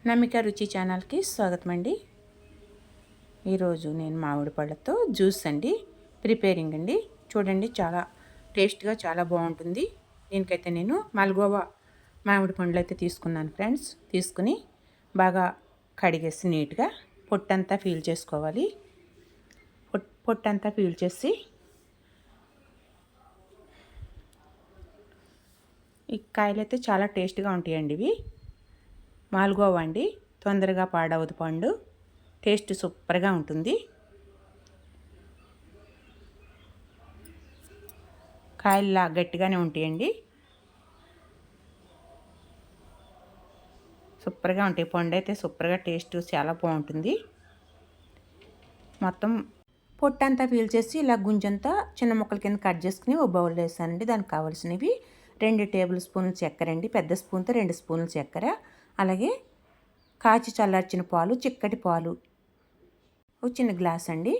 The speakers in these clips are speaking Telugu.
నమ్మిక రుచి ఛానల్కి స్వాగతం అండి. ఈరోజు నేను మామిడి పళ్ళతో జ్యూస్ అండి ప్రిపేరింగ్ అండి. చూడండి, చాలా టేస్ట్గా చాలా బాగుంటుంది. దీనికైతే నేను మల్గోవా మామిడి పండ్లు అయితే తీసుకున్నాను ఫ్రెండ్స్. తీసుకుని బాగా కడిగేసి నీట్గా పొట్టంతా పీల్ చేసుకోవాలి. పొట్టంతా పీల్ చేసి ఈ కాయలు అయితే చాలా టేస్ట్గా ఉంటాయండి. ఇవి మాల్గోవా అండి, తొందరగా పాడవదు పండు, టేస్ట్ సూపర్గా ఉంటుంది. కాయల్లా గట్టిగానే ఉంటాయండి, సూపర్గా ఉంటాయి. పండు అయితే సూపర్గా టేస్ట్ చాలా బాగుంటుంది. మొత్తం పొట్టంతా పీల్ చేసి ఇలా గుంజంతా చిన్న ముక్కల కింద కట్ చేసుకుని ఓ బౌల్ వేసానండి. దానికి కావాల్సినవి 2 టేబుల్ స్పూన్లు చక్కెర అండి, పెద్ద స్పూన్తో 2 స్పూన్లు చక్కెర, అలాగే కాచి చల్లార్చిన పాలు, చిక్కటి పాలు ఒక చిన్న గ్లాస్ అండి.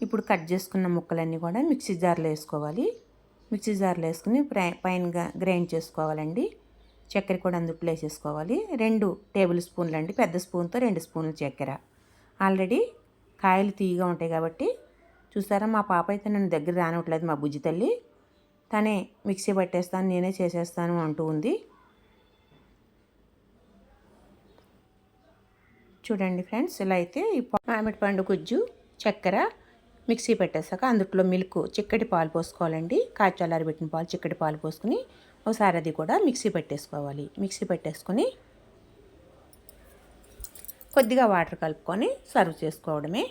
ఇప్పుడు కట్ చేసుకున్న ముక్కలన్నీ కూడా మిక్సీ జార్లో వేసుకోవాలి. మిక్సీ జార్లో వేసుకుని పైన గ్రైండ్ చేసుకోవాలండి. చక్కెర కూడా అందుట్లో వేసేసుకోవాలి. 2 టేబుల్ స్పూన్లు అండి, పెద్ద స్పూన్తో 2 స్పూన్లు చక్కెర. ఆల్రెడీ కాయలు తీయగా ఉంటాయి కాబట్టి చూసారా, మా పాప అయితే నన్ను దగ్గర రానివ్వట్లేదు. మా బుజ్జి తల్లి తనే మిక్సీ పట్టేస్తాను, నేనే చేసేస్తాను అంటూ ఉంది. చూడండి ఫ్రెండ్స్, ఇలా అయితే ఈ మామిడి పండు గుజ్జు చక్కెర మిక్సీ పెట్టేసాక అందుట్లో మిల్క్, చిక్కటి పాలు పోసుకోవాలండి. కాచాలారి పెట్టిన పాలు, చిక్కటి పాలు పోసుకుని ఒకసారి అది కూడా మిక్సీ పెట్టేసుకోవాలి. మిక్సీ పెట్టేసుకొని కొద్దిగా వాటర్ కలుపుకొని సర్వ్ చేసుకోవడమే.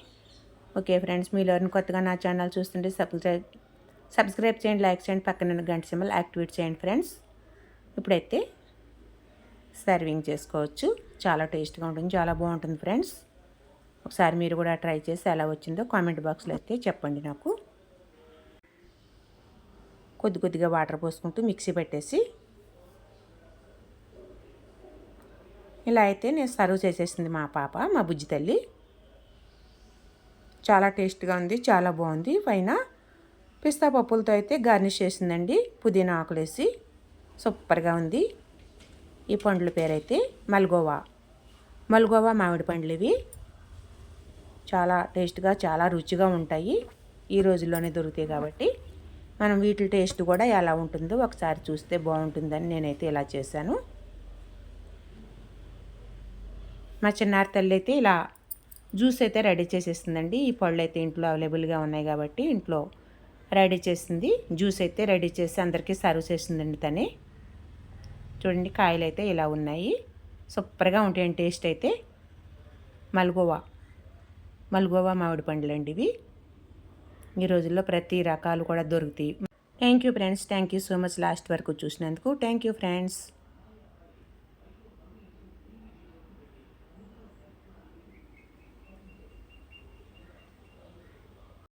ఓకే ఫ్రెండ్స్, మీరు ఎవరిని కొత్తగా నా ఛానల్ చూస్తుంటే సబ్స్క్రైబ్ చేయండి, లైక్ చేయండి, పక్కన గంట సింబల్ యాక్టివేట్ చేయండి ఫ్రెండ్స్. ఇప్పుడైతే సర్వింగ్ చేసుకోవచ్చు. చాలా టేస్ట్గా ఉంటుంది, చాలా బాగుంటుంది ఫ్రెండ్స్. ఒకసారి మీరు కూడా ట్రై చేసి ఎలా వచ్చిందో కామెంట్ బాక్స్లో అయితే చెప్పండి నాకు. కొద్దిగా వాటర్ పోసుకుంటూ మిక్సీ పెట్టేసి ఇలా అయితే నేను సర్వ్ చేసేసింది మా పాప, మా బుజ్జి తల్లి. చాలా టేస్ట్గా ఉంది, చాలా బాగుంది. పైన పిస్తా పప్పులతో అయితే గార్నిష్ చేసిందండి, పుదీనా ఆకులేసి. సూపర్గా ఉంది. ఈ పండ్ల పేరైతే మల్గోవా మామిడి పండ్లు. ఇవి చాలా టేస్ట్గా చాలా రుచిగా ఉంటాయి. ఈ రోజుల్లోనే దొరుకుతాయి కాబట్టి మనం వీటి టేస్ట్ కూడా ఎలా ఉంటుందో ఒకసారి చూస్తే బాగుంటుందని నేనైతే ఇలా చేశాను. మా చిన్నారి తల్లి అయితే ఇలా జ్యూస్ అయితే రెడీ చేసేసిందండి. ఈ పళ్ళు అయితే ఇంట్లో అవైలబుల్గా ఉన్నాయి కాబట్టి ఇంట్లో రెడీ చేసింది. జ్యూస్ అయితే రెడీ చేసి అందరికీ సర్వ్ చేసిందండి తనే. చూడండి, కాయలు అయితే ఇలా ఉన్నాయి, సూపర్గా ఉంటాయండి. టేస్ట్ అయితే మల్గోవా మామిడి పండ్లు అండి ఇవి. ఈ రోజుల్లో ప్రతి రకాలు కూడా దొరుకుతాయి. Thank you friends, thank you so much last వరకు చూసినందుకు. Thank you friends.